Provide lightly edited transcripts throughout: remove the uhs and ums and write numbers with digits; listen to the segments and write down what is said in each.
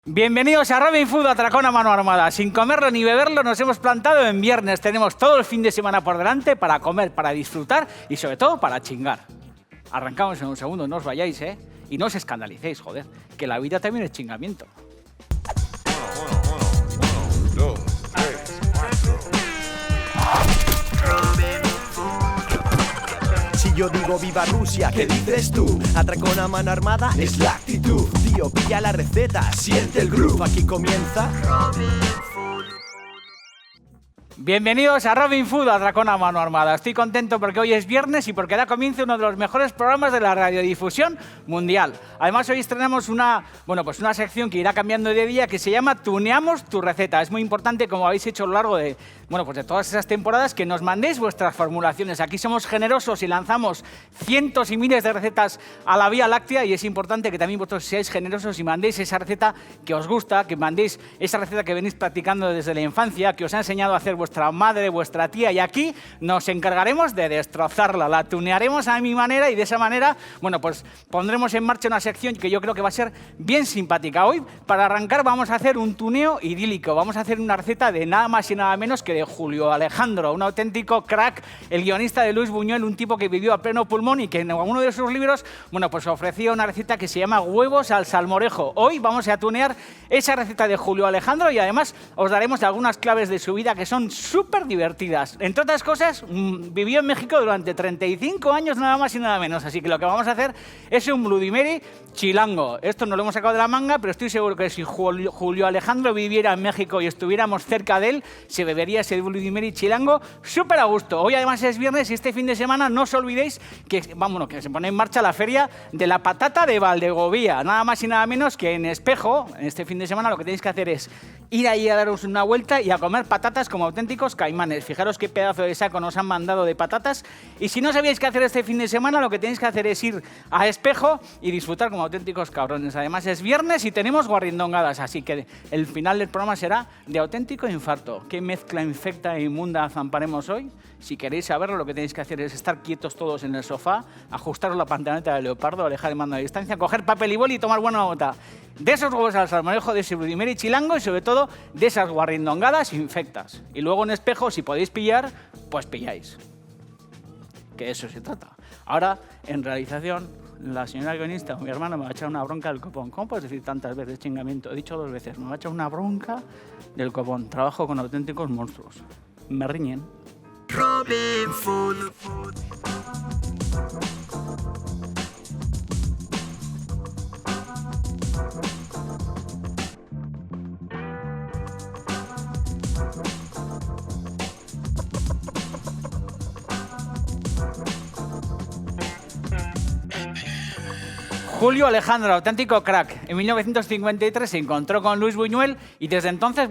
Bienvenidos a Robin Food, atracón a mano armada. Sin comerlo ni beberlo nos hemos plantado en viernes. Tenemos todo el fin de semana por delante para comer, para disfrutar y sobre todo para chingar. Arrancamos en un segundo, no os vayáis, ¿eh? Y no os escandalicéis, joder, que la vida también es chingamiento. Uno, dos, tres, cuatro. Si yo digo viva Rusia, ¿qué dices tú? Atracón a mano armada es la actitud. Tío, pilla la receta, siente el groove. Aquí comienza Bienvenidos a Robin Food, atracón a mano armada. Estoy contento porque hoy es viernes y porque da comienzo uno de los mejores programas de la radiodifusión mundial. Además, hoy estrenamos una sección que irá cambiando de día que se llama Tuneamos tu receta. Es muy importante, como habéis hecho a lo largo de todas esas temporadas, que nos mandéis vuestras formulaciones. Aquí somos generosos y lanzamos cientos y miles de recetas a la Vía Láctea y es importante que también vosotros seáis generosos y mandéis esa receta que os gusta, que mandéis esa receta que venís practicando desde la infancia, que os ha enseñado a hacer vuestra madre, vuestra tía, y aquí nos encargaremos de destrozarla, la tunearemos a mi manera y de esa manera, pues pondremos en marcha una sección que yo creo que va a ser bien simpática. Hoy, para arrancar, vamos a hacer un tuneo idílico, vamos a hacer una receta de nada más y nada menos que de Julio Alejandro, un auténtico crack, el guionista de Luis Buñuel, un tipo que vivió a pleno pulmón y que en uno de sus libros, ofrecía una receta que se llama huevos al salmorejo. Hoy vamos a tunear esa receta de Julio Alejandro y además os daremos algunas claves de su vida que son súper divertidas. Entre otras cosas, vivió en México durante 35 años nada más y nada menos, así que lo que vamos a hacer es un Bloody Mary chilango. Esto no lo hemos sacado de la manga, pero estoy seguro que si Julio Alejandro viviera en México y estuviéramos cerca de él, se bebería ese Bloody Mary chilango súper a gusto. Hoy además es viernes y este fin de semana no os olvidéis que se pone en marcha la feria de la patata de Valdegovía. Nada más y nada menos que en Espejo, en este fin de semana lo que tenéis que hacer es ir ahí a daros una vuelta y a comer patatas como auténticos caimanes. Fijaros qué pedazo de saco nos han mandado de patatas. Y si no sabíais qué hacer este fin de semana, lo que tenéis que hacer es ir a Espejo y disfrutar como auténticos cabrones. Además es viernes y tenemos guarrindongadas, así que el final del programa será de auténtico infarto. ¿Qué mezcla infecta e inmunda zamparemos hoy? Si queréis saberlo, lo que tenéis que hacer es estar quietos todos en el sofá, ajustaros la pantaleta de leopardo, alejar el mando a distancia, coger papel y boli y tomar buena nota de esos huevos al salmorejo, de ese Bloody Mary chilango y sobre todo de esas guarrindongadas infectas. Y luego en Espejo, si podéis pillar, pues pilláis. Que de eso se trata. Ahora, en realización, la señora guionista, mi hermana, me va a echar una bronca del copón. ¿Cómo puedes decir tantas veces chingamiento? He dicho 2 veces. Me va a echar una bronca del copón. Trabajo con auténticos monstruos. Me riñen. Robin Food. Julio Alejandro, auténtico crack. En 1953 se encontró con Luis Buñuel y desde entonces,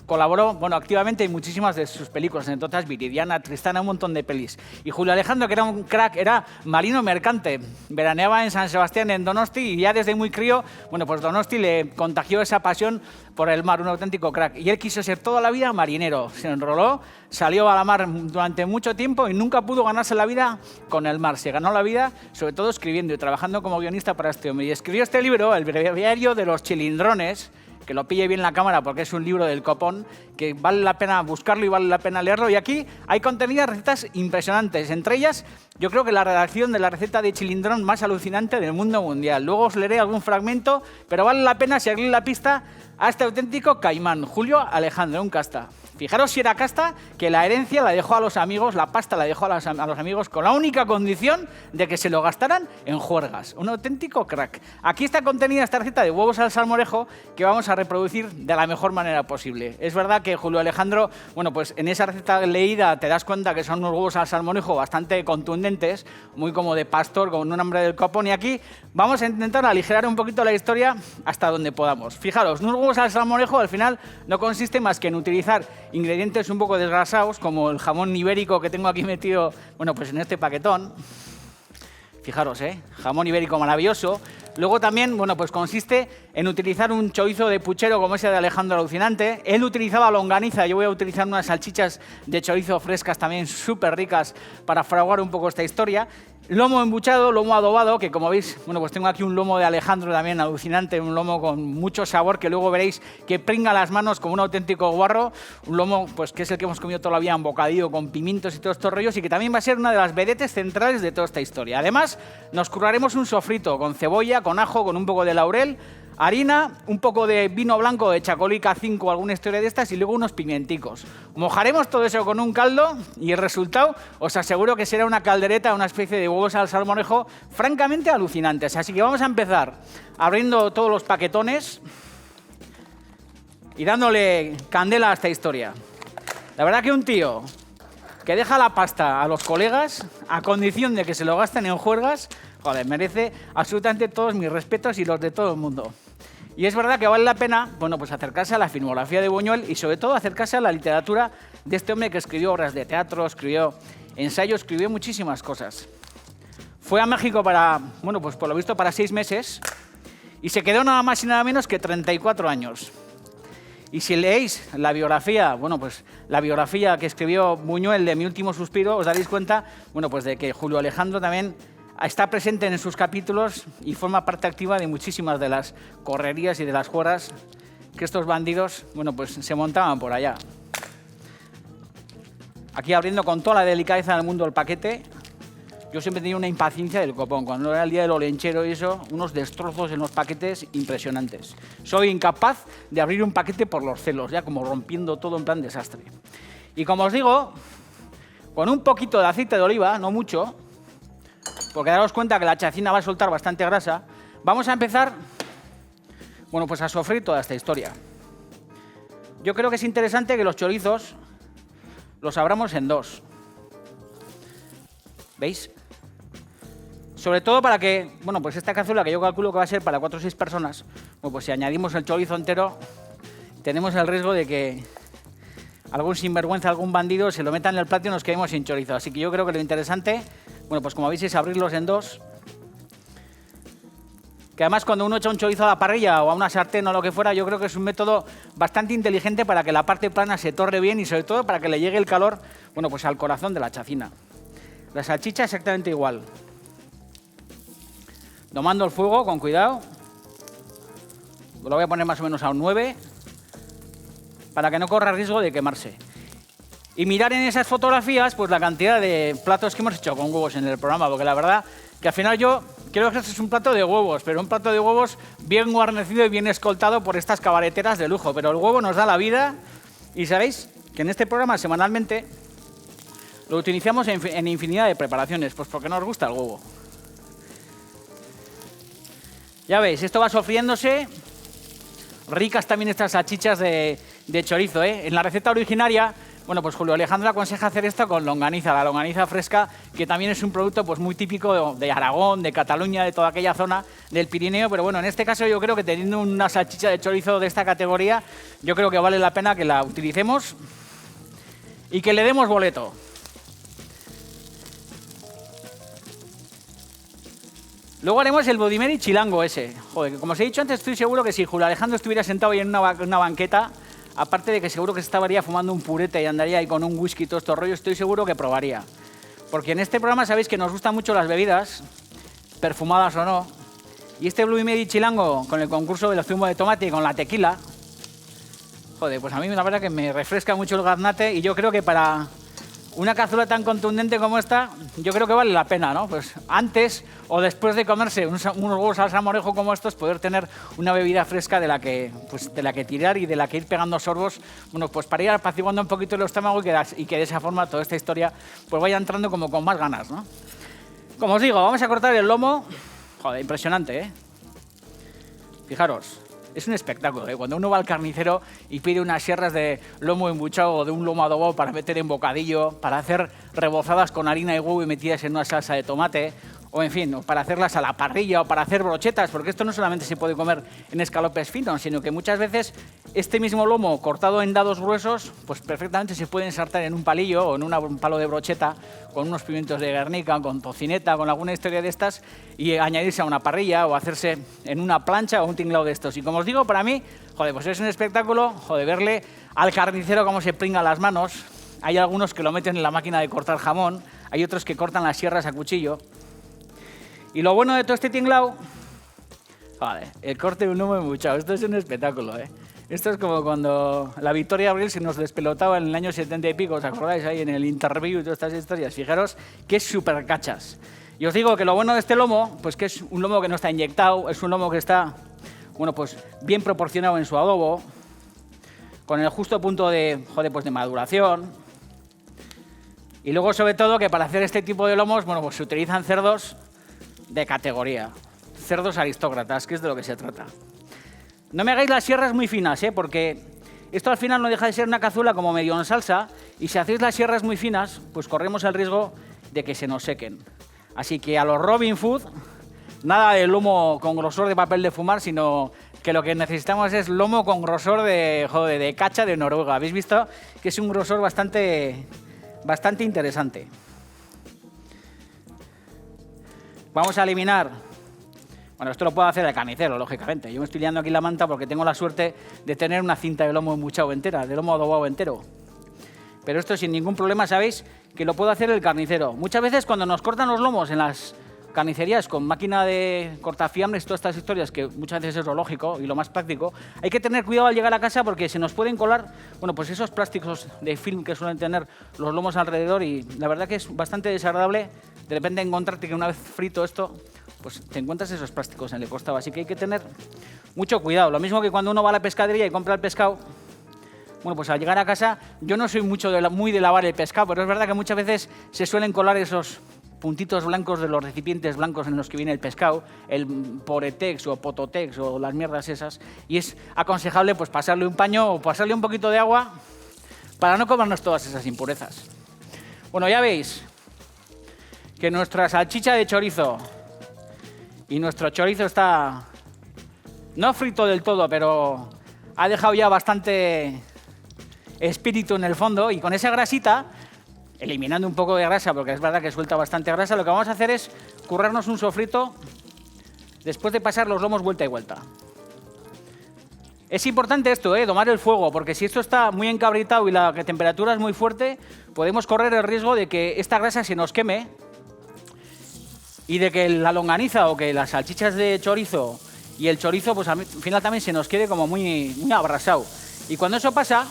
colaboró activamente en muchísimas de sus películas. Entonces, Viridiana, Tristana, un montón de pelis. Y Julio Alejandro, que era un crack, era marino mercante. Veraneaba en San Sebastián, en Donosti, y ya desde muy crío, Donosti le contagió esa pasión por el mar, un auténtico crack. Y él quiso ser toda la vida marinero. Se enroló, salió a la mar durante mucho tiempo y nunca pudo ganarse la vida con el mar. Se ganó la vida, sobre todo escribiendo y trabajando como guionista para este hombre. Y escribió este libro, El breviario de los chilindrones, que lo pille bien la cámara porque es un libro del copón, que vale la pena buscarlo y vale la pena leerlo. Y aquí hay contenidas recetas impresionantes. Entre ellas, yo creo que la redacción de la receta de chilindrón más alucinante del mundo mundial. Luego os leeré algún fragmento, pero vale la pena seguir la pista a este auténtico caimán, Julio Alejandro, un casta. Fijaros si era casta, que la herencia la dejó a los amigos, la pasta la dejó a los amigos con la única condición de que se lo gastaran en juergas. Un auténtico crack. Aquí está contenida esta receta de huevos al salmorejo que vamos a reproducir de la mejor manera posible. Es verdad que Julio Alejandro, en esa receta leída te das cuenta que son unos huevos al salmorejo bastante contundentes, muy como de pastor, con un hambre del copón. Y aquí vamos a intentar aligerar un poquito la historia hasta donde podamos. Fijaros, unos huevos al salmorejo al final no consiste más que en utilizar ingredientes un poco desgrasados, como el jamón ibérico que tengo aquí metido, en este paquetón. Fijaros, jamón ibérico maravilloso. Luego también, consiste en utilizar un chorizo de puchero como ese de Alejandro Alucinante. Él utilizaba longaniza, yo voy a utilizar unas salchichas de chorizo frescas también súper ricas para fraguar un poco esta historia. Lomo embuchado, lomo adobado, que como veis, bueno, pues tengo aquí un lomo de Alejandro también alucinante, un lomo con mucho sabor, que luego veréis que pringa las manos como un auténtico guarro, un lomo pues que es el que hemos comido todavía en bocadillo con pimientos y todos estos rollos, y que también va a ser una de las vedetes centrales de toda esta historia. Además, nos curraremos un sofrito con cebolla, con ajo, con un poco de laurel, harina, un poco de vino blanco de Chacolí K5, alguna historia de estas, y luego unos pimienticos. Mojaremos todo eso con un caldo y el resultado os aseguro que será una caldereta, una especie de huevos al salmorejo francamente alucinantes. Así que vamos a empezar abriendo todos los paquetones y dándole candela a esta historia. La verdad que un tío que deja la pasta a los colegas a condición de que se lo gasten en juergas, joder, merece absolutamente todos mis respetos y los de todo el mundo. Y es verdad que vale la pena, bueno, pues acercarse a la filmografía de Buñuel y sobre todo acercarse a la literatura de este hombre que escribió obras de teatro, escribió ensayos, escribió muchísimas cosas. Fue a México para, bueno, pues por lo visto para 6 meses y se quedó nada más y nada menos que 34 años. Y si leéis la biografía, bueno, pues la biografía que escribió Buñuel de Mi último suspiro, os daréis cuenta, bueno, pues de que Julio Alejandro también está presente en sus capítulos y forma parte activa de muchísimas de las correrías y de las juergas que estos bandidos, bueno, pues se montaban por allá. Aquí abriendo con toda la delicadeza del mundo el paquete, yo siempre tenía una impaciencia del copón. Cuando era el día del olenchero y eso, unos destrozos en los paquetes impresionantes. Soy incapaz de abrir un paquete por los celos, ya como rompiendo todo en plan desastre. Y como os digo, con un poquito de aceite de oliva, no mucho, porque daros cuenta que la chacina va a soltar bastante grasa, vamos a empezar, bueno, pues a sofreír toda esta historia. Yo creo que es interesante que los chorizos los abramos en dos. ¿Veis? Sobre todo para que, bueno, pues esta cazuela que yo calculo que va a ser para 4 o 6 personas, bueno, pues si añadimos el chorizo entero, tenemos el riesgo de que algún sinvergüenza, algún bandido se lo meta en el plato y nos quedemos sin chorizo. Así que yo creo que lo interesante, bueno, pues como veis es abrirlos en dos. Que además cuando uno echa un chorizo a la parrilla o a una sartén o lo que fuera, yo creo que es un método bastante inteligente para que la parte plana se torre bien y sobre todo para que le llegue el calor, bueno, pues al corazón de la chacina. La salchicha exactamente igual. Domando el fuego con cuidado. Lo voy a poner más o menos a un 9 para que no corra riesgo de quemarse. Y mirar en esas fotografías pues la cantidad de platos que hemos hecho con huevos en el programa, porque la verdad que al final yo creo que este es un plato de huevos, pero un plato de huevos bien guarnecido y bien escoltado por estas cabareteras de lujo. Pero el huevo nos da la vida y sabéis que en este programa semanalmente lo utilizamos en infinidad de preparaciones, pues porque nos gusta el huevo. Ya veis, esto va sofriéndose. Ricas también estas salchichas de chorizo, ¿eh? En la receta originaria, bueno, pues Julio Alejandro aconseja hacer esto con longaniza, la longaniza fresca, que también es un producto pues muy típico de Aragón, de Cataluña, de toda aquella zona del Pirineo, pero bueno, en este caso yo creo que teniendo una salchicha de chorizo de esta categoría, yo creo que vale la pena que la utilicemos y que le demos boleto. Luego haremos el Bloody Mary chilango ese. Joder, que como os he dicho antes, estoy seguro que si Julio Alejandro estuviera sentado ahí en una banqueta, aparte de que seguro que estaría fumando un purete y andaría ahí con un whisky y todo estos rollos, estoy seguro que probaría. Porque en este programa sabéis que nos gustan mucho las bebidas, perfumadas o no, y este Bloody Mary chilango con el concurso del zumo de tomate y con la tequila, joder, pues a mí la verdad que me refresca mucho el gaznate y yo creo que para una cazuela tan contundente como esta, yo creo que vale la pena, ¿no? Pues antes o después de comerse unos huevos al salmorejo como estos, poder tener una bebida fresca de la que tirar y de la que ir pegando sorbos, bueno, pues para ir apaciguando un poquito el estómago y que de esa forma toda esta historia pues vaya entrando como con más ganas, ¿no? Como os digo, vamos a cortar el lomo. Joder, impresionante, ¿eh? Fijaros. Es un espectáculo, ¿eh? Cuando uno va al carnicero y pide unas sierras de lomo embuchado o de un lomo adobado para meter en bocadillo, para hacer rebozadas con harina y huevo y metidas en una salsa de tomate, o en fin, o para hacerlas a la parrilla o para hacer brochetas, porque esto no solamente se puede comer en escalopes finos, sino que muchas veces este mismo lomo cortado en dados gruesos, pues perfectamente se puede ensartar en un palillo o en un palo de brocheta con unos pimientos de Guernica, con tocineta, con alguna historia de estas y añadirse a una parrilla o hacerse en una plancha o un tinglado de estos. Y como os digo, para mí, joder, pues es un espectáculo, joder, verle al carnicero cómo se pringa las manos. Hay algunos que lo meten en la máquina de cortar jamón, hay otros que cortan las sierras a cuchillo. Y lo bueno de todo este tinglao, vale, el corte de un lomo embuchado, esto es un espectáculo, ¿eh? Esto es como cuando la Victoria Abril se nos despelotaba en el año 70 y pico, ¿os acordáis? Ahí en el interview y todas estas historias. Fijaros que es súper cachas. Y os digo que lo bueno de este lomo, pues que es un lomo que no está inyectado, es un lomo que está, bueno, pues bien proporcionado en su adobo, con el justo punto de, joder, pues de maduración. Y luego, sobre todo, que para hacer este tipo de lomos, bueno, pues se utilizan cerdos de categoría, cerdos aristócratas, que es de lo que se trata. No me hagáis las sierras muy finas, porque esto al final no deja de ser una cazuela como medio en salsa, y si hacéis las sierras muy finas, pues corremos el riesgo de que se nos sequen. Así que a los Robin Food, nada de lomo con grosor de papel de fumar, sino que lo que necesitamos es lomo con grosor de cacha de Noruega. ¿Habéis visto? Que es un grosor bastante interesante. Vamos a eliminar... Bueno, esto lo puedo hacer el carnicero, lógicamente. Yo me estoy liando aquí la manta porque tengo la suerte de tener una cinta de lomo embuchado entera, de lomo adobado entero. Pero esto sin ningún problema, sabéis que lo puede hacer el carnicero. Muchas veces cuando nos cortan los lomos en las carnicerías con máquina de cortafiambres, todas estas historias, que muchas veces es lo lógico y lo más práctico, hay que tener cuidado al llegar a casa porque se nos pueden colar, bueno, pues esos plásticos de film que suelen tener los lomos alrededor, y la verdad que es bastante desagradable de repente encontrarte que una vez frito esto, pues te encuentras esos plásticos en el costado. Así que hay que tener mucho cuidado. Lo mismo que cuando uno va a la pescadería y compra el pescado. Bueno, pues al llegar a casa, yo no soy muy de lavar el pescado, pero es verdad que muchas veces se suelen colar esos puntitos blancos de los recipientes blancos en los que viene el pescado, el Poretex o Pototex o las mierdas esas, y es aconsejable pues pasarle un paño o pasarle un poquito de agua para no comernos todas esas impurezas. Bueno, ya veis que nuestra salchicha de chorizo y nuestro chorizo está no frito del todo, pero ha dejado ya bastante espíritu en el fondo, y con esa grasita, eliminando un poco de grasa, porque es verdad que suelta bastante grasa, lo que vamos a hacer es currarnos un sofrito después de pasar los lomos vuelta y vuelta. Es importante esto, domar el fuego, porque si esto está muy encabritado y la temperatura es muy fuerte, podemos correr el riesgo de que esta grasa se nos queme y de que la longaniza o que las salchichas de chorizo y el chorizo, pues al final también se nos quede como muy abrasado. Y cuando eso pasa,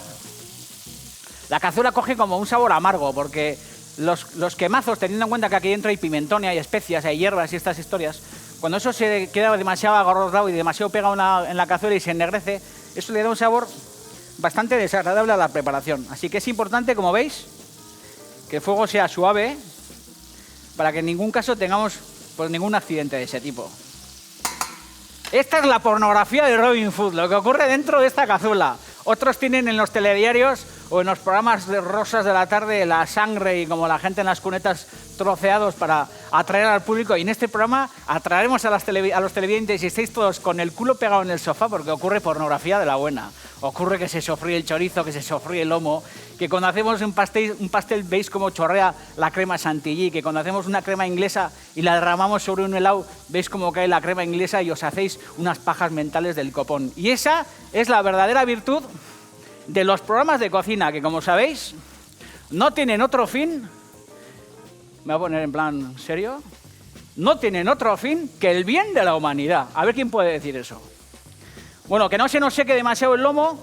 la cazuela coge como un sabor amargo, porque los quemazos, teniendo en cuenta que aquí dentro hay pimentón y hay especias, hay hierbas y estas historias, cuando eso se queda demasiado agarrotado y demasiado pegado en la cazuela y se ennegrece, eso le da un sabor bastante desagradable a la preparación. Así que es importante, como veis, que el fuego sea suave para que en ningún caso tengamos pues ningún accidente de ese tipo. Esta es la pornografía de Robin Food, lo que ocurre dentro de esta cazuela. Otros tienen en los telediarios o en los programas de rosas de la tarde la sangre y como la gente en las cunetas troceados para atraer al público. Y en este programa atraeremos a los televidentes y estáis todos con el culo pegado en el sofá porque ocurre pornografía de la buena. Ocurre que se sofríe el chorizo, que se sofríe el lomo, que cuando hacemos un pastel veis cómo chorrea la crema chantilly, que cuando hacemos una crema inglesa y la derramamos sobre un helado veis cómo cae la crema inglesa y os hacéis unas pajas mentales del copón. Y esa es la verdadera virtud de los programas de cocina, que como sabéis no tienen otro fin, me voy a poner en plan serio, no tienen otro fin que el bien de la humanidad. A ver quién puede decir eso. Bueno, que no se nos seque demasiado el lomo,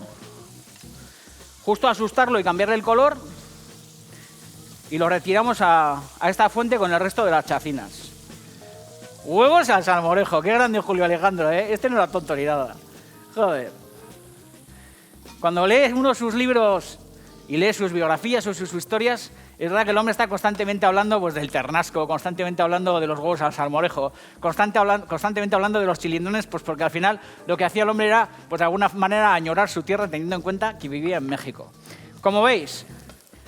justo asustarlo y cambiarle el color, y lo retiramos a esta fuente con el resto de las chacinas. Huevos al salmorejo, qué grande Julio Alejandro, ¿eh? Este no era tonto ni nada. Joder. Cuando lee uno sus libros y lee sus biografías o sus historias, es verdad que el hombre está constantemente hablando pues, del ternasco, constantemente hablando de los huevos al salmorejo, constantemente hablando de los chilindrones, pues porque al final lo que hacía el hombre era, pues de alguna manera, añorar su tierra teniendo en cuenta que vivía en México. Como veis,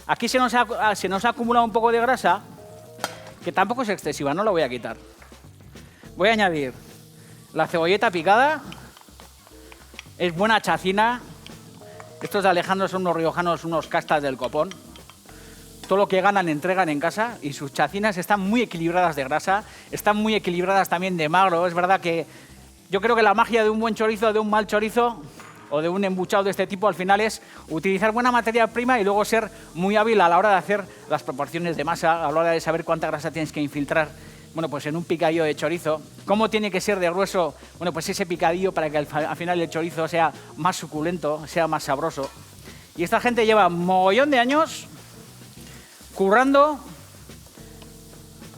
aquí se nos ha acumulado un poco de grasa, que tampoco es excesiva, no la voy a quitar. Voy a añadir la cebolleta picada, es buena chacina. Estos de Alejandro son unos riojanos, unos castas del copón. Todo lo que ganan entregan en casa y sus chacinas están muy equilibradas de grasa, están muy equilibradas también de magro. Es verdad que yo creo que la magia de un buen chorizo, de un mal chorizo o de un embuchado de este tipo al final es utilizar buena materia prima y luego ser muy hábil a la hora de hacer las proporciones de masa, a la hora de saber cuánta grasa tienes que infiltrar bueno, pues en un picadillo de chorizo. ¿Cómo tiene que ser de grueso? Bueno, pues ese picadillo para que al final el chorizo sea más suculento, sea más sabroso. Y esta gente lleva mogollón de años currando,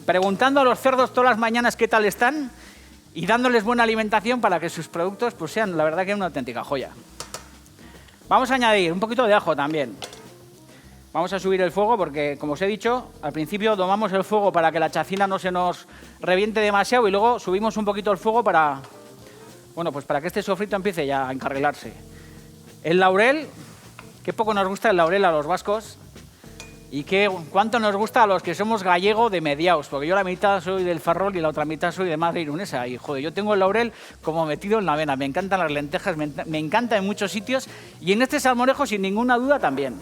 preguntando a los cerdos todas las mañanas qué tal están y dándoles buena alimentación para que sus productos pues sean, la verdad, que una auténtica joya. Vamos a añadir un poquito de ajo también. Vamos a subir el fuego porque, como os he dicho, al principio domamos el fuego para que la chacina no se nos reviente demasiado y luego subimos un poquito el fuego para, bueno, pues para que este sofrito empiece ya a encarrilarse. El laurel, qué poco nos gusta el laurel a los vascos y cuánto nos gusta a los que somos gallego de mediaos, porque yo la mitad soy del Ferrol y la otra mitad soy de Madre Irunesa y, joder, yo tengo el laurel como metido en la vena. Me encantan las lentejas, me encanta en muchos sitios y en este salmorejo sin ninguna duda también.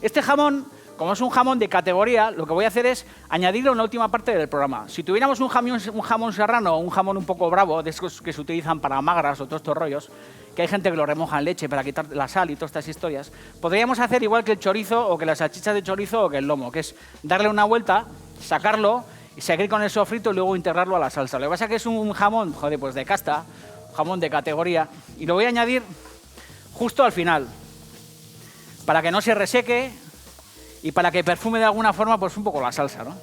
Este jamón, como es un jamón de categoría, lo que voy a hacer es añadirlo en la última parte del programa. Si tuviéramos un jamón serrano o un jamón un poco bravo, de esos que se utilizan para magras o todos estos rollos, que hay gente que lo remoja en leche para quitar la sal y todas estas historias, podríamos hacer igual que el chorizo o que las salchichas de chorizo o que el lomo, que es darle una vuelta, sacarlo y seguir con el sofrito y luego integrarlo a la salsa. Lo que pasa es que es un jamón, joder, pues de casta, jamón de categoría, y lo voy a añadir justo al final, para que no se reseque y para que perfume de alguna forma pues un poco la salsa, ¿no?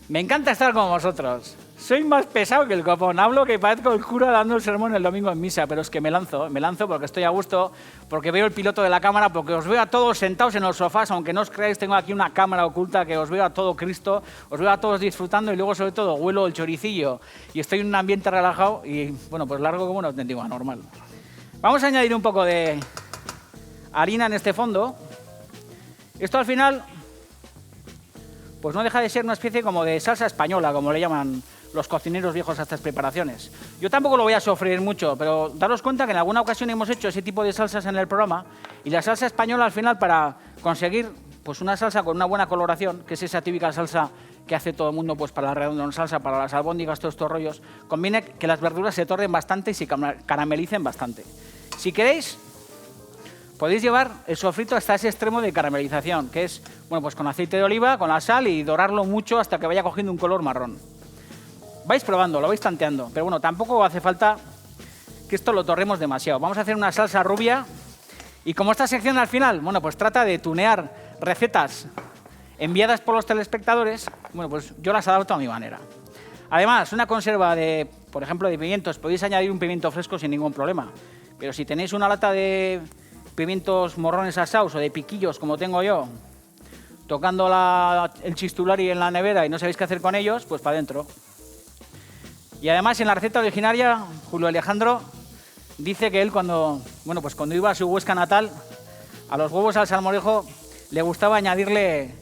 Me encanta estar con vosotros. Soy más pesado que el copón. Hablo que parezco el cura dando el sermón el domingo en misa, pero es que me lanzo porque estoy a gusto, porque veo el piloto de la cámara, porque os veo a todos sentados en los sofás, aunque no os creáis, tengo aquí una cámara oculta que os veo a todo Cristo, os veo a todos disfrutando y luego sobre todo huelo el choricillo y estoy en un ambiente relajado y, bueno, pues largo como un auténtico anormal. Vamos a añadir un poco de harina en este fondo. Esto al final pues no deja de ser una especie como de salsa española, como le llaman los cocineros viejos a estas preparaciones. Yo tampoco lo voy a sofreír mucho, pero daros cuenta que en alguna ocasión hemos hecho ese tipo de salsas en el programa y la salsa española al final, para conseguir pues una salsa con una buena coloración, que es esa típica salsa que hace todo el mundo pues para la redonda en salsa, para las albóndigas, todos estos rollos, conviene que las verduras se torren bastante y se caramelicen bastante. Si queréis, podéis llevar el sofrito hasta ese extremo de caramelización, que es, bueno, pues con aceite de oliva, con la sal y dorarlo mucho hasta que vaya cogiendo un color marrón. Vais probando, lo vais tanteando, pero bueno, tampoco hace falta que esto lo torremos demasiado. Vamos a hacer una salsa rubia y como esta sección al final, bueno, pues trata de tunear recetas enviadas por los telespectadores, bueno, pues yo las adapto a mi manera. Además, una conserva de, por ejemplo, de pimientos, podéis añadir un pimiento fresco sin ningún problema, pero si tenéis una lata de pimientos morrones asados o de piquillos como tengo yo, tocando el chistulari en la nevera y no sabéis qué hacer con ellos, pues para adentro. Y además en la receta originaria, Julio Alejandro dice que él cuando iba a su Huesca natal, a los huevos al salmorejo le gustaba añadirle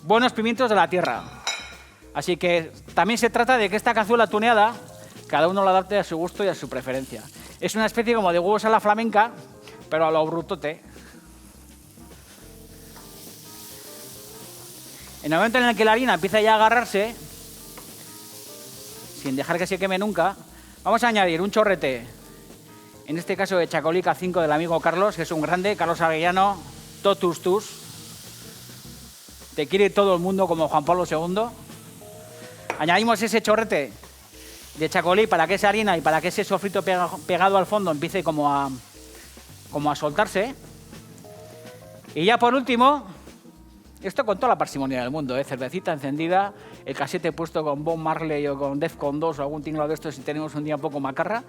buenos pimientos de la tierra. Así que también se trata de que esta cazuela tuneada, cada uno la adapte a su gusto y a su preferencia. Es una especie como de huevos a la flamenca, pero a lo brutote. En el momento en el que la harina empieza ya a agarrarse, sin dejar que se queme nunca, vamos a añadir un chorrete, en este caso de Chacolí K5 del amigo Carlos, que es un grande, Carlos Aguellano, totus tus, te quiere todo el mundo como Juan Pablo II. Añadimos ese chorrete de Chacolí para que esa harina y para que ese sofrito pegado al fondo empiece como a soltarse. Y ya por último, esto con toda la parsimonia del mundo, cervecita encendida, el casete puesto con Bob Marley o con Defcon 2 o algún tinglado de estos si tenemos un día un poco macarra,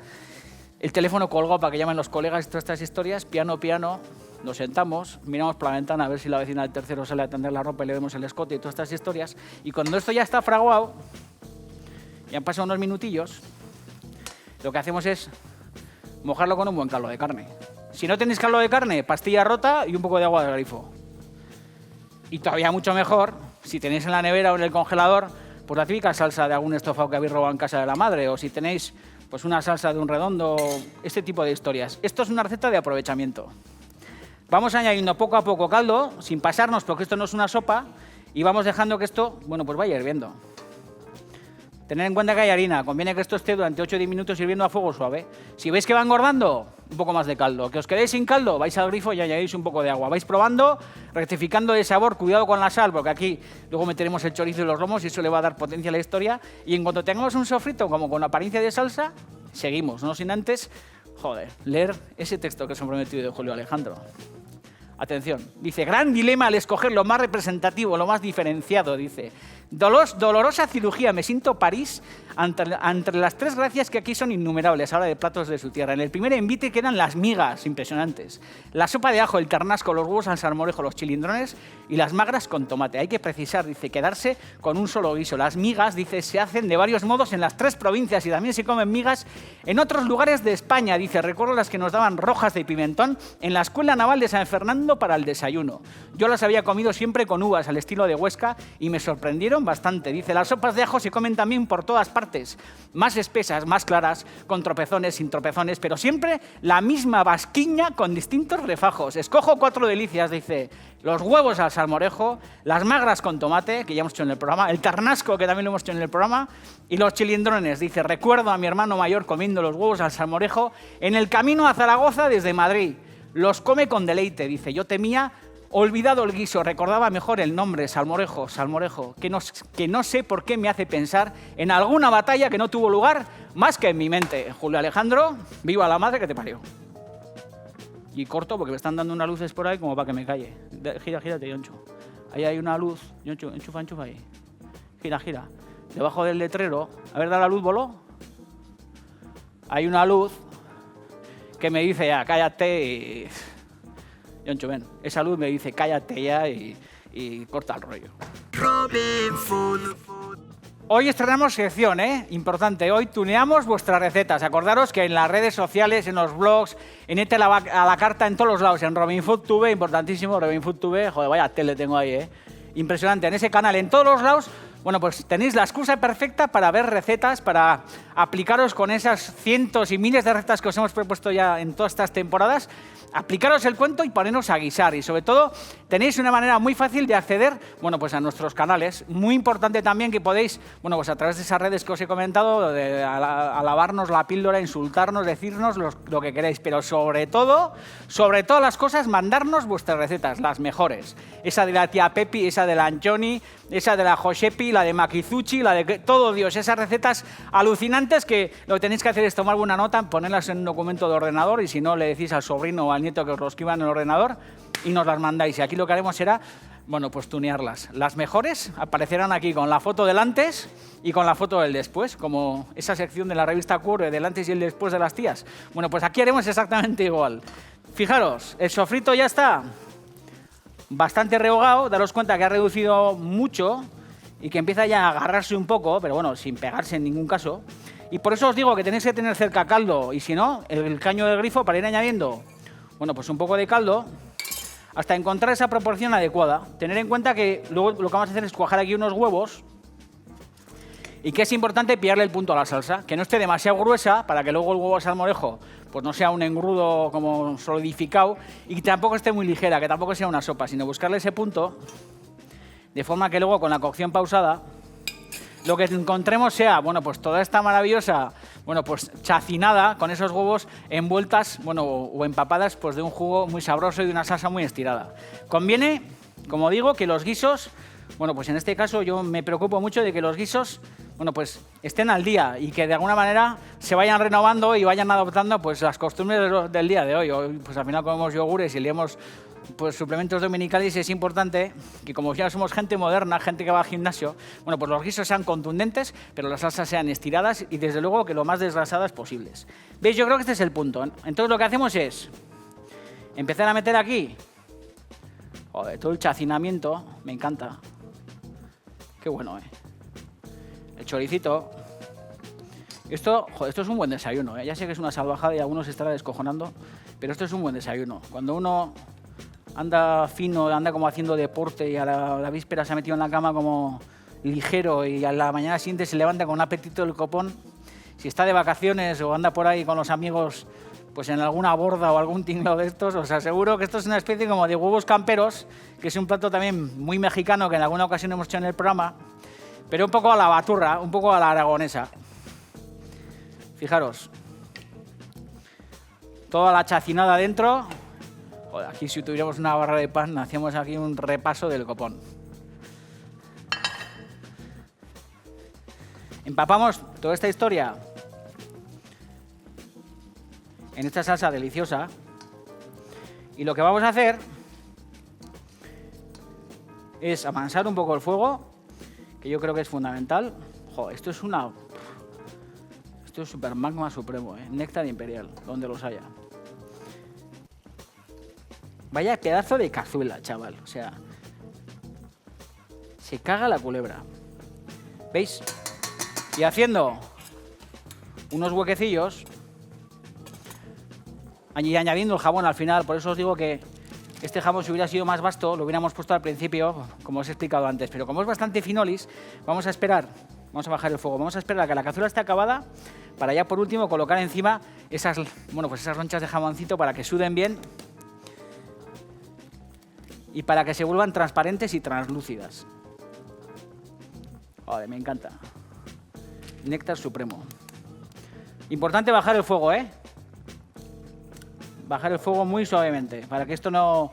el teléfono colgado para que llamen los colegas y todas estas historias, piano, nos sentamos, miramos por la ventana a ver si la vecina del tercero sale a tender la ropa y le vemos el escote y todas estas historias, y cuando esto ya está fraguado, ya han pasado unos minutillos, lo que hacemos es mojarlo con un buen caldo de carne. Si no tenéis caldo de carne, pastilla rota y un poco de agua de grifo. Y todavía mucho mejor, si tenéis en la nevera o en el congelador, pues la típica salsa de algún estofado que habéis robado en casa de la madre, o si tenéis pues una salsa de un redondo, este tipo de historias. Esto es una receta de aprovechamiento. Vamos añadiendo poco a poco caldo, sin pasarnos, porque esto no es una sopa, y vamos dejando que esto, bueno, pues vaya hirviendo. Tened en cuenta que hay harina, conviene que esto esté durante 8 o 10 minutos hirviendo a fuego suave. Si veis que va engordando, un poco más de caldo. Que os quedéis sin caldo, vais al grifo y añadís un poco de agua. Vais probando, rectificando de sabor, cuidado con la sal, porque aquí luego meteremos el chorizo y los lomos y eso le va a dar potencia a la historia. Y en cuanto tengamos un sofrito como con apariencia de salsa, seguimos, no sin antes, leer ese texto que os he prometido de Julio Alejandro. Atención, dice, gran dilema al escoger lo más representativo, lo más diferenciado, dice. Dolorosa cirugía, me siento París entre las tres gracias que aquí son innumerables, ahora de platos de su tierra. En el primer envite quedan las migas, impresionantes. La sopa de ajo, el ternasco, los huevos al salmorejo, los chilindrones y las magras con tomate. Hay que precisar, dice, quedarse con un solo guiso. Las migas, dice, se hacen de varios modos en las 3 provincias y también se comen migas en otros lugares de España, dice. Recuerdo las que nos daban rojas de pimentón en la Escuela Naval de San Fernando para el desayuno. Yo las había comido siempre con uvas al estilo de Huesca y me sorprendieron bastante. Dice, las sopas de ajo se comen también por todas partes, más espesas, más claras, con tropezones, sin tropezones, pero siempre la misma basquiña con distintos refajos. Escojo 4 delicias, dice, los huevos al salmorejo, las magras con tomate, que ya hemos hecho en el programa, el ternasco, que también lo hemos hecho en el programa, y los chilindrones. Dice, recuerdo a mi hermano mayor comiendo los huevos al salmorejo en el camino a Zaragoza desde Madrid. Los come con deleite, dice, yo temía olvidado el guiso, recordaba mejor el nombre, salmorejo, que no sé por qué me hace pensar en alguna batalla que no tuvo lugar más que en mi mente. Julio Alejandro, viva la madre que te parió. Y corto porque me están dando unas luces por ahí como para que me calle. Gírate, Yoncho. Ahí hay una luz. Yoncho, enchufa ahí. Gira. Debajo del letrero. A ver, da la luz, voló. Hay una luz que me dice ya, cállate y... Yoncho, ven. Esa luz me dice, cállate ya y corta el rollo. Hoy estrenamos sección, importante. Hoy tuneamos vuestras recetas. Acordaros que en las redes sociales, en los blogs, en ETE a la carta, en todos los lados. En Robin Food TV, importantísimo, Robin Food TV. Joder, vaya tele tengo ahí, Impresionante. En ese canal, en todos los lados, bueno, pues tenéis la excusa perfecta para ver recetas, para aplicaros con esas cientos y miles de recetas que os hemos propuesto ya en todas estas temporadas. Aplicaros el cuento y ponernos a guisar. Y sobre todo, tenéis una manera muy fácil de acceder, bueno, pues a nuestros canales. Muy importante también que podéis, bueno, pues a través de esas redes que os he comentado, de alabarnos la píldora, insultarnos, decirnos lo que queréis. Pero sobre todas las cosas, mandarnos vuestras recetas, las mejores. Esa de la tía Pepi, esa de la Anchoni, esa de la Josepi, la de Makizuchi, la de todo Dios. Esas recetas alucinantes que lo que tenéis que hacer es tomar una nota, ponerlas en un documento de ordenador y si no, le decís al sobrino o al nieto que os lo escriba en el ordenador y nos las mandáis. Y aquí lo que haremos será, bueno, pues tunearlas. Las mejores aparecerán aquí con la foto del antes y con la foto del después, como esa sección de la revista Curve del antes y el después de las tías. Bueno, pues aquí haremos exactamente igual. Fijaros, el sofrito ya está bastante rehogado. Daros cuenta que ha reducido mucho y que empieza ya a agarrarse un poco, pero bueno, sin pegarse en ningún caso. Y por eso os digo que tenéis que tener cerca caldo y si no, el caño del grifo para ir añadiendo, bueno, pues un poco de caldo hasta encontrar esa proporción adecuada. Tener en cuenta que luego lo que vamos a hacer es cuajar aquí unos huevos y que es importante pillarle el punto a la salsa, que no esté demasiado gruesa para que luego el huevo salmorejo pues no sea un engrudo como solidificado y que tampoco esté muy ligera, que tampoco sea una sopa, sino buscarle ese punto de forma que luego con la cocción pausada lo que encontremos sea, bueno, pues toda esta maravillosa, bueno, pues chacinada con esos huevos envueltas, bueno, o empapadas pues de un jugo muy sabroso y de una salsa muy estirada. Conviene, como digo, que los guisos, bueno, pues en este caso yo me preocupo mucho de que los guisos, bueno, pues estén al día y que de alguna manera se vayan renovando y vayan adoptando pues las costumbres del día de hoy. Hoy pues al final comemos yogures y leemos pues suplementos dominicales y es importante que como ya somos gente moderna, gente que va al gimnasio, bueno, pues los guisos sean contundentes, pero las salsas sean estiradas y desde luego que lo más desgrasadas posibles. ¿Veis? Yo creo que este es el punto. Entonces lo que hacemos es empezar a meter aquí, joder, todo el chacinamiento, me encanta. Qué bueno, El choricito. Esto es un buen desayuno, Ya sé que es una salvajada y algunos se estarán descojonando, pero esto es un buen desayuno. Cuando uno anda fino, anda como haciendo deporte y a la víspera se ha metido en la cama como ligero y a la mañana siguiente se levanta con un apetito del copón, si está de vacaciones o anda por ahí con los amigos pues en alguna borda o algún tinglado de estos, os aseguro que esto es una especie como de huevos camperos, que es un plato también muy mexicano que en alguna ocasión hemos hecho en el programa, pero un poco a la baturra, un poco a la aragonesa. Fijaros. Toda la chacinada dentro. Joder, aquí si tuviéramos una barra de pan, hacíamos aquí un repaso del copón. Empapamos toda esta historia en esta salsa deliciosa. Y lo que vamos a hacer es amansar un poco el fuego, que yo creo que es fundamental. Joder, esto es super magma supremo, néctar imperial, donde los haya. Vaya pedazo de cazuela, chaval. O sea, se caga la culebra. ¿Veis? Y haciendo unos huequecillos y añadiendo el jamón al final. Por eso os digo que este jamón, si hubiera sido más vasto, lo hubiéramos puesto al principio, como os he explicado antes. Pero como es bastante finolis, vamos a esperar. Vamos a bajar el fuego. Vamos a esperar a que la cazuela esté acabada para ya por último colocar encima esas lonchas de jamoncito para que suden bien y para que se vuelvan transparentes y translúcidas. Joder, me encanta. Néctar supremo. Importante bajar el fuego, ¿eh? Bajar el fuego muy suavemente, para que esto no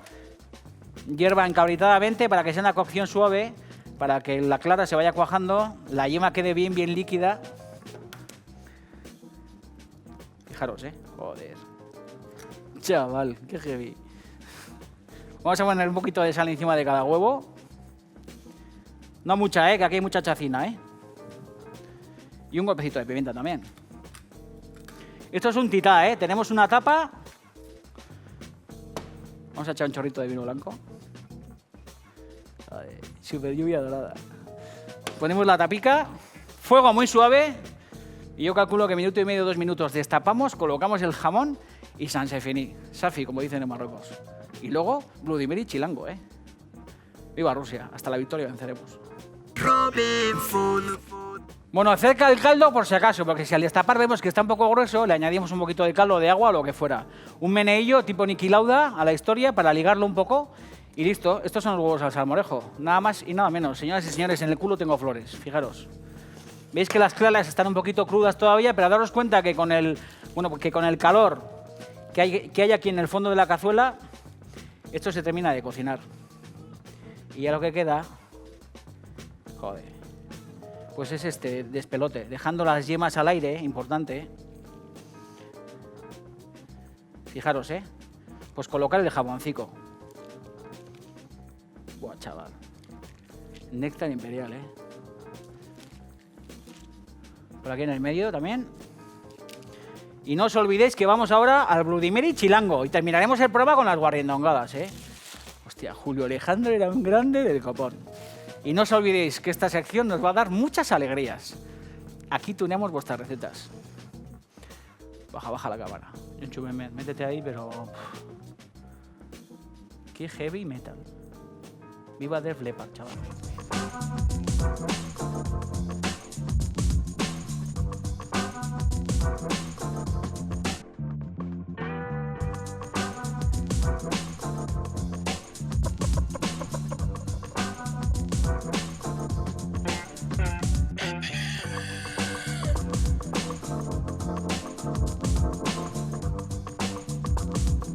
hierva encabritadamente, para que sea una cocción suave, para que la clara se vaya cuajando, la yema quede bien líquida. Fijaros, joder. Chaval, qué heavy. Vamos a poner un poquito de sal encima de cada huevo. No mucha, que aquí hay mucha chacina, Y un golpecito de pimienta también. Esto es un titá, Tenemos una tapa. Vamos a echar un chorrito de vino blanco. Super lluvia dorada. Ponemos la tapica. Fuego muy suave. Y yo calculo que minuto y medio, 2 minutos. Destapamos, colocamos el jamón y san se finí. Safi, como dicen en Marruecos. Y luego, Bloody Mary chilango, Viva Rusia. Hasta la victoria venceremos. Bueno, acerca el caldo por si acaso, porque si al destapar vemos que está un poco grueso, le añadimos un poquito de caldo de agua o lo que fuera. Un meneillo tipo Niki Lauda a la historia para ligarlo un poco y listo. Estos son los huevos al salmorejo. Nada más y nada menos. Señoras y señores, en el culo tengo flores. Fijaros. Veis que las claras están un poquito crudas todavía, pero daros cuenta que con el calor que hay aquí en el fondo de la cazuela, esto se termina de cocinar. Y ya lo que queda, joder, pues es este despelote, dejando las yemas al aire, importante. Fijaros, pues colocar el jamoncico. Buah, chaval. Néctar imperial, Por aquí en el medio también. Y no os olvidéis que vamos ahora al Bloody Mary chilango. Y terminaremos el programa con las guarrindongadas, Hostia, Julio Alejandro era un grande del copón. Y no os olvidéis que esta sección nos va a dar muchas alegrías. Aquí tuneamos vuestras recetas. Baja la cámara. Yonchu, métete ahí, pero... Qué heavy metal. Viva Def Leppard, chaval.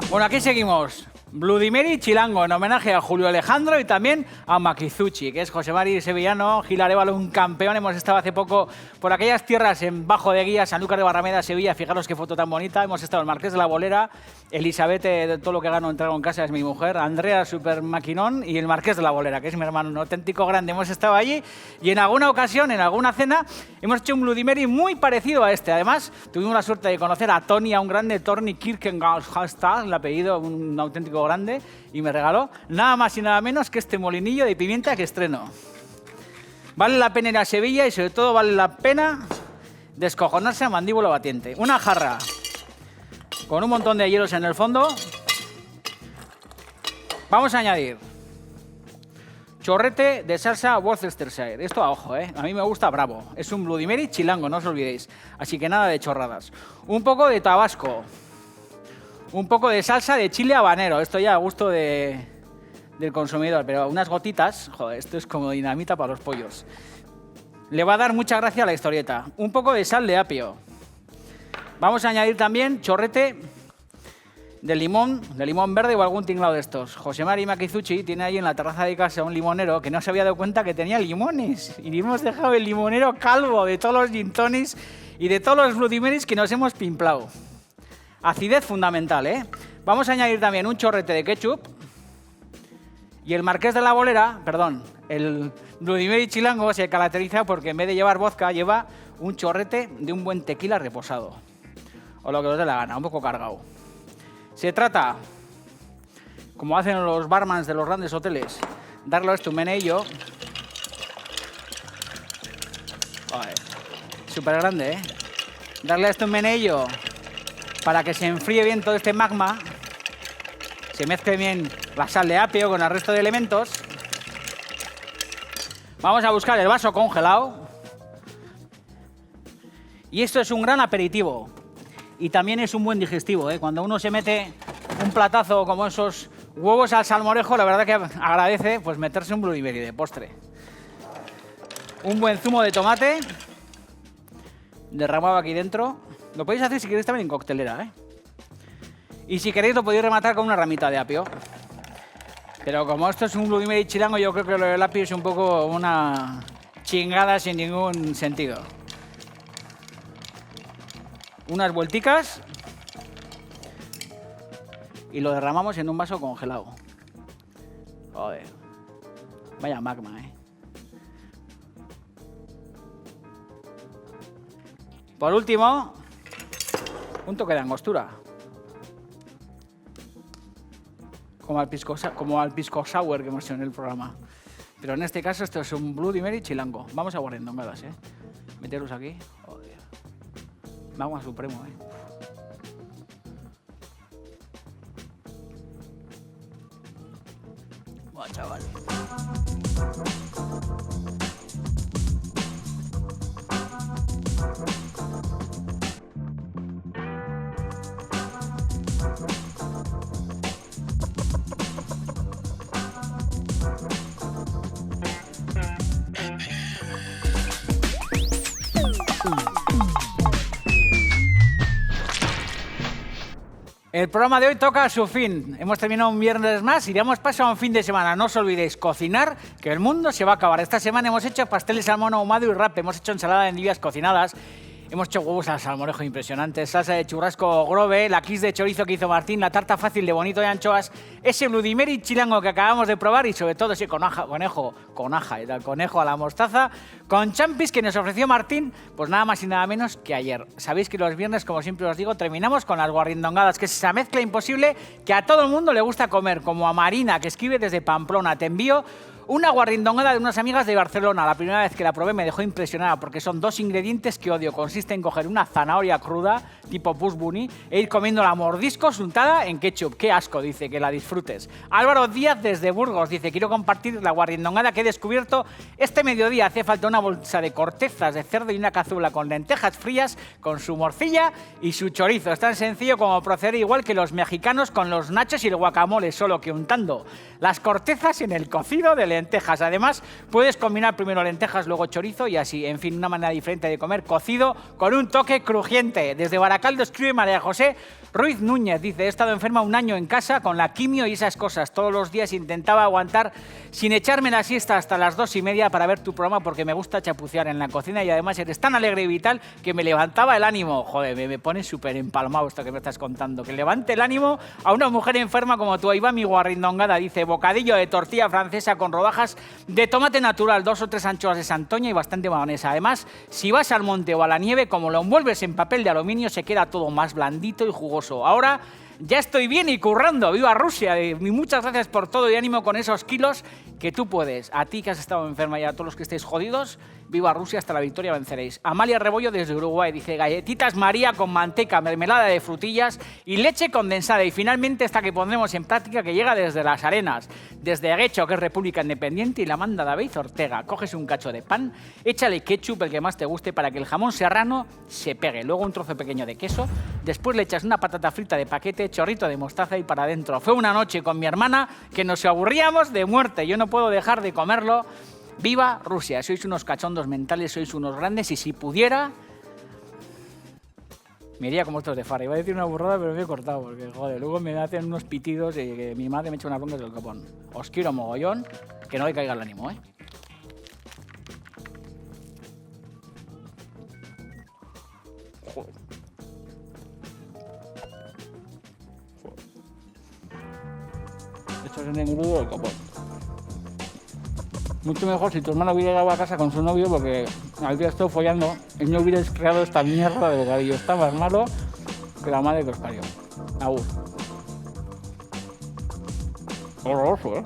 Bueno, aquí seguimos. Bloody Mary chilango, en homenaje a Julio Alejandro y también a Makizuchi, que es José Mari sevillano, Gil Arévalo, un campeón. Hemos estado hace poco por aquellas tierras en Bajo de Guía, Sanlúcar de Barrameda, Sevilla. Fijaros qué foto tan bonita. Hemos estado en Marqués de la Bolera, Elizabeth, de todo lo que gano entrego en casa, es mi mujer, Andrea, super maquinón, y el Marqués de la Bolera, que es mi hermano, un auténtico grande. Hemos estado allí y en alguna ocasión, en alguna cena, hemos hecho un Bloody Mary muy parecido a este. Además, tuvimos la suerte de conocer a Tony, a un grande, Tony Kierkegaard, el apellido, un auténtico grande, y me regaló nada más y nada menos que este molinillo de pimienta que estreno. Vale la pena ir a Sevilla y sobre todo vale la pena descojonarse a mandíbula batiente. Una jarra con un montón de hielos en el fondo. Vamos a añadir chorrete de salsa Worcestershire. Esto a ojo, a mí me gusta bravo. Es un Bloody Mary chilango, no os olvidéis. Así que nada de chorradas. Un poco de tabasco. Un poco de salsa de chile habanero. Esto ya a gusto del consumidor, pero unas gotitas. Joder, esto es como dinamita para los pollos. Le va a dar mucha gracia a la historieta. Un poco de sal de apio. Vamos a añadir también chorrete de limón verde o algún tinglado de estos. José Mari Makizuchi tiene ahí en la terraza de casa un limonero que no se había dado cuenta que tenía limones. Y hemos dejado el limonero calvo de todos los gin tonics y de todos los Bloody Marys que nos hemos pimplado. Acidez fundamental, ¿eh? Vamos a añadir también un chorrete de ketchup. Y el Marqués de la Bolera, perdón, el Bloody Mary chilango se caracteriza porque en vez de llevar vodka lleva un chorrete de un buen tequila reposado. O lo que os dé la gana, un poco cargado. Se trata, como hacen los barmans de los grandes hoteles, darle a esto un meneillo. Súper grande, ¿eh? Darle a esto un meneillo para que se enfríe bien todo este magma. Se mezcle bien la sal de apio con el resto de elementos. Vamos a buscar el vaso congelado. Y esto es un gran aperitivo. Y también es un buen digestivo, ¿eh? Cuando uno se mete un platazo como esos huevos al salmorejo, la verdad que agradece pues meterse un Bloody Mary de postre. Un buen zumo de tomate derramado aquí dentro. Lo podéis hacer si queréis también en coctelera, ¿eh? Y si queréis lo podéis rematar con una ramita de apio. Pero como esto es un Bloody Mary chilango, yo creo que lo del apio es un poco una chingada sin ningún sentido. Unas vuelticas y lo derramamos en un vaso congelado. Joder. Vaya magma, ¿eh? Por último, un toque de angostura. Como al pisco sour que hemos hecho en el programa. Pero en este caso esto es un Bloody Mary chilango. Vamos a guarrendongadas, ¿eh? Meteros aquí. Joder. Magma supremo, ¿eh? Buah, chaval. El programa de hoy toca a su fin. Hemos terminado un viernes más y damos paso a un fin de semana. No os olvidéis cocinar, que el mundo se va a acabar. Esta semana hemos hecho pasteles salmón ahumado y wrap, hemos hecho ensalada de endivias cocinadas, hemos hecho huevos al salmorejo impresionantes, salsa de churrasco grove, la quiche de chorizo que hizo Martín, la tarta fácil de bonito de anchoas, ese Bloody Mary chilango que acabamos de probar y sobre todo ese conejo a la mostaza, con champis que nos ofreció Martín, pues nada más y nada menos que ayer. Sabéis que los viernes, como siempre os digo, terminamos con las guarrindongadas, que es esa mezcla imposible que a todo el mundo le gusta comer, como a Marina, que escribe desde Pamplona. Te envío una guarrindongada de unas amigas de Barcelona. La primera vez que la probé me dejó impresionada porque son dos ingredientes que odio. Consiste en coger una zanahoria cruda, tipo Bugs Bunny, e ir comiéndola a mordiscos untada en ketchup. ¡Qué asco! Dice, que la disfrutes. Álvaro Díaz desde Burgos dice, quiero compartir la guarrindongada que he descubierto este mediodía. Hace falta una bolsa de cortezas de cerdo y una cazuela con lentejas frías, con su morcilla y su chorizo. Es tan sencillo como proceder igual que los mexicanos con los nachos y el guacamole, solo que untando las cortezas en el cocido de lentejas. Además, puedes combinar primero lentejas, luego chorizo y así. En fin, una manera diferente de comer cocido con un toque crujiente. Desde Baracaldo escribe María José Ruiz Núñez. Dice, he estado enferma un año en casa con la quimio y esas cosas. Todos los días intentaba aguantar sin echarme la siesta hasta las 2:30 para ver tu programa porque me gusta chapucear en la cocina y además eres tan alegre y vital que me levantaba el ánimo. Joder, me pone súper empalmado esto que me estás contando. Que levante el ánimo a una mujer enferma como tú. Ahí va mi guarrindongada. Dice, bocadillo de tortilla francesa con rodajas de tomate natural, 2 o 3 anchoas de Santoña y bastante mayonesa. Además, si vas al monte o a la nieve, como lo envuelves en papel de aluminio, se queda todo más blandito y jugoso. Ahora ya estoy bien y currando. ¡Viva Rusia! Y muchas gracias por todo y ánimo con esos kilos que tú puedes. A ti que has estado enferma y a todos los que estéis jodidos, viva Rusia, hasta la victoria venceréis. Amalia Rebollo desde Uruguay dice, galletitas María con manteca, mermelada de frutillas y leche condensada. Y finalmente esta que pondremos en práctica, que llega desde Las Arenas, desde Aguecho, que es República Independiente, y la manda David Ortega. Coges un cacho de pan, échale ketchup, el que más te guste, para que el jamón serrano se pegue. Luego un trozo pequeño de queso, después le echas una patata frita de paquete, chorrito de mostaza y para adentro. Fue una noche con mi hermana que nos aburríamos de muerte. Yo no puedo dejar de comerlo. ¡Viva Rusia! Sois unos cachondos mentales, sois unos grandes y si pudiera... Me iría como estos de Farra. Iba a decir una burrada, pero me he cortado, porque, joder, luego me hacen unos pitidos y que mi madre me echa unas broncas del copón. Os quiero mogollón, que no le caiga el ánimo, ¿eh? Joder. Esto es en engrudo del copón. Mucho mejor si tu hermano hubiera llegado a casa con su novio, porque al día estado follando y no hubierais creado esta mierda de bocadillo. Está más malo que la madre que os parió. Agur. Horroroso, ¿eh?